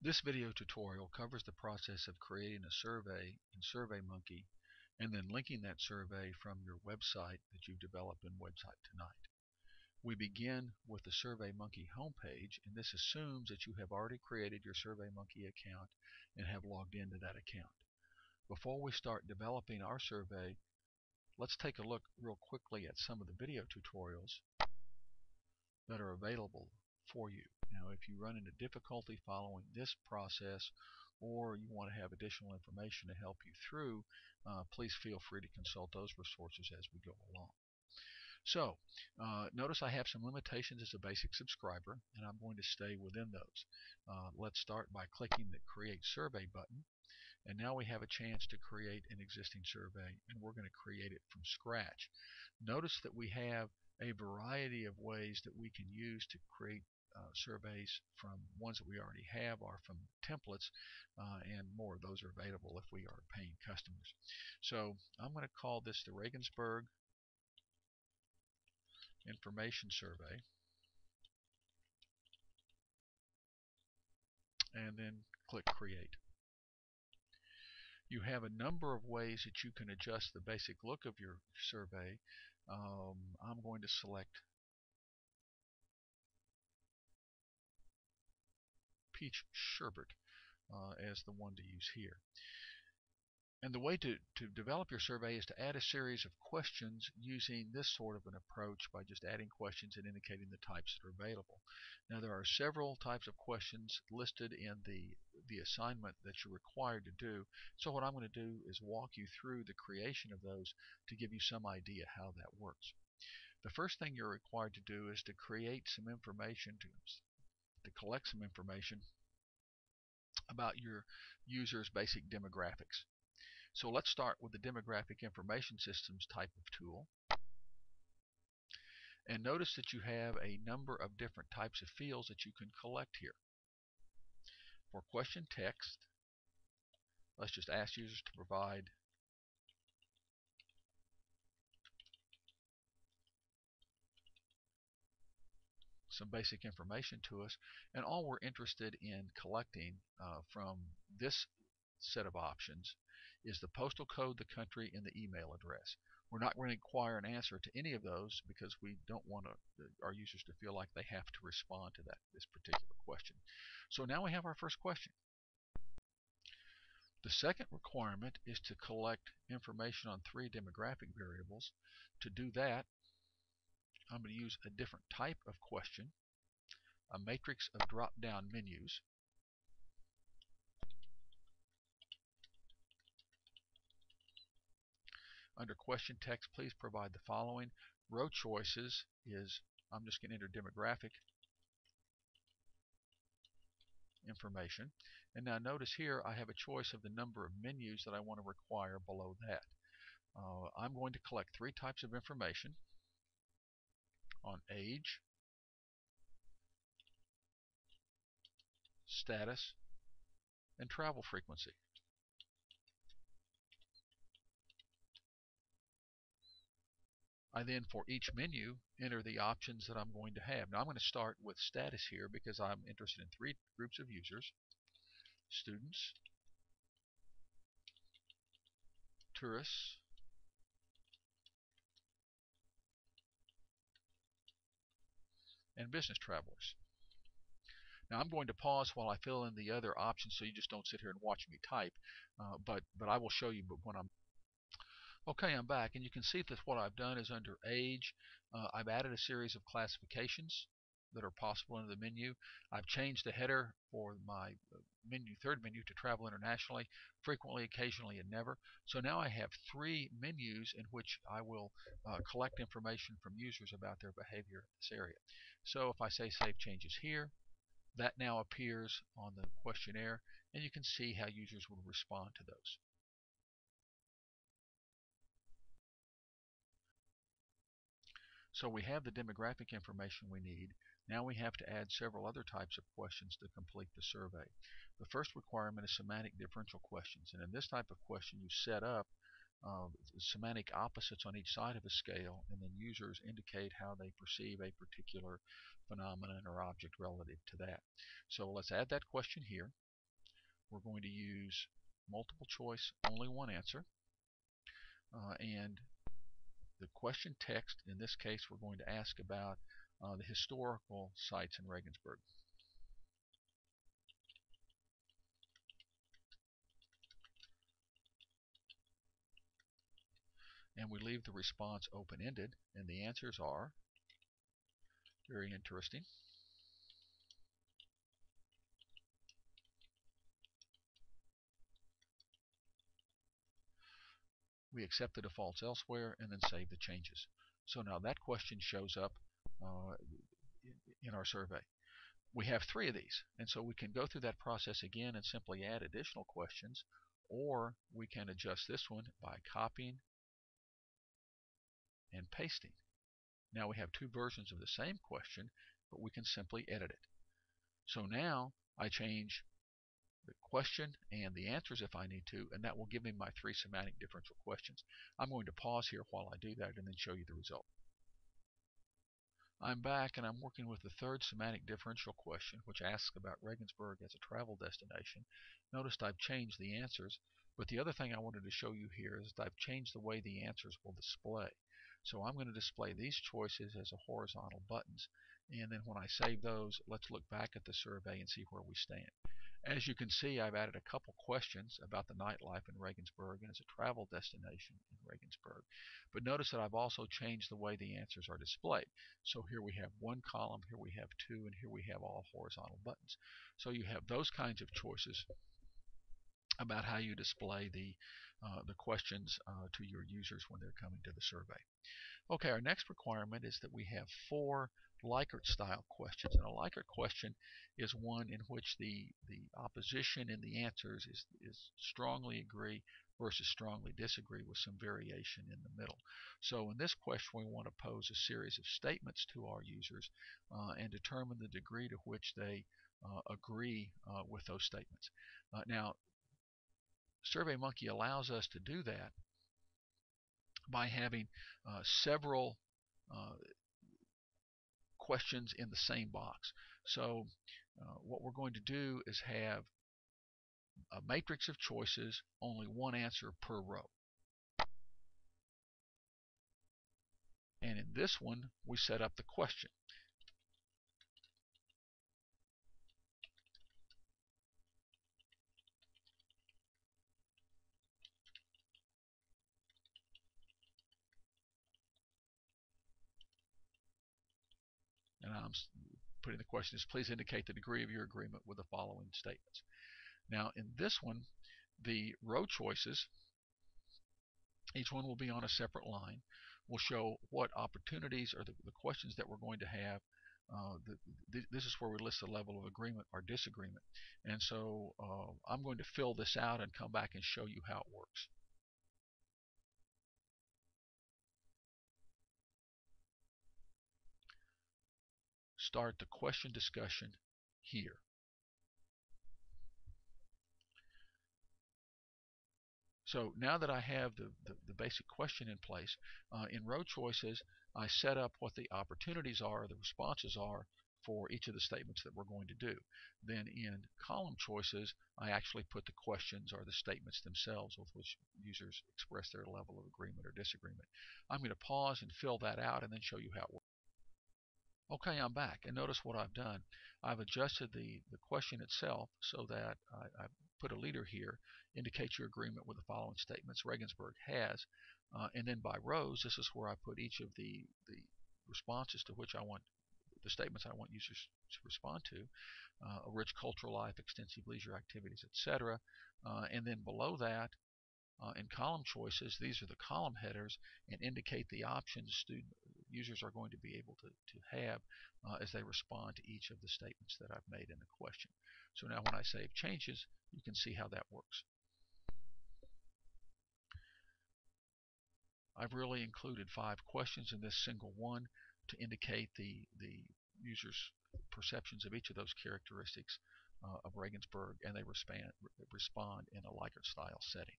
This video tutorial covers the process of creating a survey in SurveyMonkey and then linking that survey from your website that you've developed in Website Tonight. We begin with the SurveyMonkey homepage, and this assumes that you have already created your SurveyMonkey account and have logged into that account. Before we start developing our survey, let's take a look real quickly at some of the video tutorials that are available for you. Now, if you run into difficulty following this process, or you want to have additional information to help you through, please feel free to consult those resources as we go along. So, notice I have some limitations as a basic subscriber, and I'm going to stay within those. Let's start by clicking the Create Survey button, and now we have a chance to create an existing survey, and we're going to create it from scratch. Notice that we have a variety of ways that we can use to create surveys from ones that we already have or from templates, and more of those are available if we are paying customers. So I'm going to call this the Regensburg Information Survey, and then click Create. You have a number of ways that you can adjust the basic look of your survey. I'm going to select Peach Sherbet as the one to use here. And the way to develop your survey is to add a series of questions using this sort of an approach by just adding questions and indicating the types that are available. Now, there are several types of questions listed in the assignment that you're required to do. So what I'm going to do is walk you through the creation of those to give you some idea how that works. The first thing you're required to do is to create some information, to collect some information about your user's basic demographics. So let's start with the Demographic Information Systems type of tool. And notice that you have a number of different types of fields that you can collect here. For question text, let's just ask users to provide some basic information to us, and all we're interested in collecting from this set of options is the postal code, the country, and the email address. We're not going to require an answer to any of those because we don't want our users to feel like they have to respond to this particular question. So now we have our first question. The second requirement is to collect information on 3 demographic variables. To do that, I'm going to use a different type of question, a matrix of drop-down menus. Under question text, please provide the following. Row choices is, I'm just going to enter demographic information. And now notice here I have a choice of the number of menus that I want to require below that. I'm going to collect 3 types of information on age, status, and travel frequency. I then, for each menu, enter the options that I'm going to have. Now I'm going to start with status here because I'm interested in 3 groups of users: students, tourists, and business travelers. Now I'm going to pause while I fill in the other options so you just don't sit here and watch me type, but I will show you when I'm okay. I'm back, and you can see that what I've done is under age, I've added a series of classifications that are possible in the menu. I've changed the header for my third menu to travel internationally, frequently, occasionally, and never. So now I have 3 menus in which I will collect information from users about their behavior in this area. So if I say Save Changes Here, that now appears on the questionnaire, and you can see how users will respond to those. So we have the demographic information we need. Now we have to add several other types of questions to complete the survey. The first requirement is semantic differential questions. And in this type of question, you set up semantic opposites on each side of a scale, and then users indicate how they perceive a particular phenomenon or object relative to that. So let's add that question here. we're going to use multiple choice, only one answer, and the question text, in this case, we're going to ask about the historical sites in Regensburg. And we leave the response open-ended, and the answers are very interesting. We accept the defaults elsewhere and then save the changes. So now that question shows up in our survey. We have 3 of these, and so we can go through that process again and simply add additional questions, or we can adjust this one by copying and pasting. Now we have 2 versions of the same question, but we can simply edit it. So now I change the question and the answers if I need to, and that will give me my 3 semantic differential questions. I'm going to pause here while I do that and then show you the result. I'm back, and I'm working with the 3rd semantic differential question, which asks about Regensburg as a travel destination. Notice I've changed the answers, but the other thing I wanted to show you here is that I've changed the way the answers will display. So I'm going to display these choices as horizontal buttons, and then when I save those, let's look back at the survey and see where we stand. As you can see, I've added a couple questions about the nightlife in Regensburg and as a travel destination in Regensburg. But notice that I've also changed the way the answers are displayed. So here we have 1 column, here we have 2, and here we have all horizontal buttons. So you have those kinds of choices about how you display the questions to your users when they're coming to the survey. Okay, our next requirement is that we have 4 Likert style questions. And a Likert question is one in which the opposition in the answers is strongly agree versus strongly disagree with some variation in the middle. So in this question, we want to pose a series of statements to our users and determine the degree to which they agree with those statements. Now, SurveyMonkey allows us to do that by having several questions in the same box. So what we're going to do is have a matrix of choices, only one answer per row. And in this one, we set up the question. And I'm putting the question is, please indicate the degree of your agreement with the following statements. Now in this one, the row choices, each one will be on a separate line, will show what opportunities or the questions that we're going to have. This is where we list the level of agreement or disagreement. And so I'm going to fill this out and come back and show you how it works. Start the question discussion here. So now that I have the basic question in place, in row choices, I set up what the opportunities are, the responses are for each of the statements that we're going to do. Then in column choices, I actually put the questions or the statements themselves with which users express their level of agreement or disagreement. I'm going to pause and fill that out and then show you how it works. Okay, I'm back, and notice what I've done. I've adjusted the question itself so that I put a leader here, indicate your agreement with the following statements Regensburg has, and then by rows, this is where I put each of the responses to which I want, the statements I want users to respond to, a rich cultural life, extensive leisure activities, etc. And then below that, in column choices, these are the column headers and indicate the options users are going to be able to have as they respond to each of the statements that I've made in the question. So now when I save changes, you can see how that works. I've really included 5 questions in this single one to indicate the user's perceptions of each of those characteristics of Regensburg, and they respond in a Likert style setting.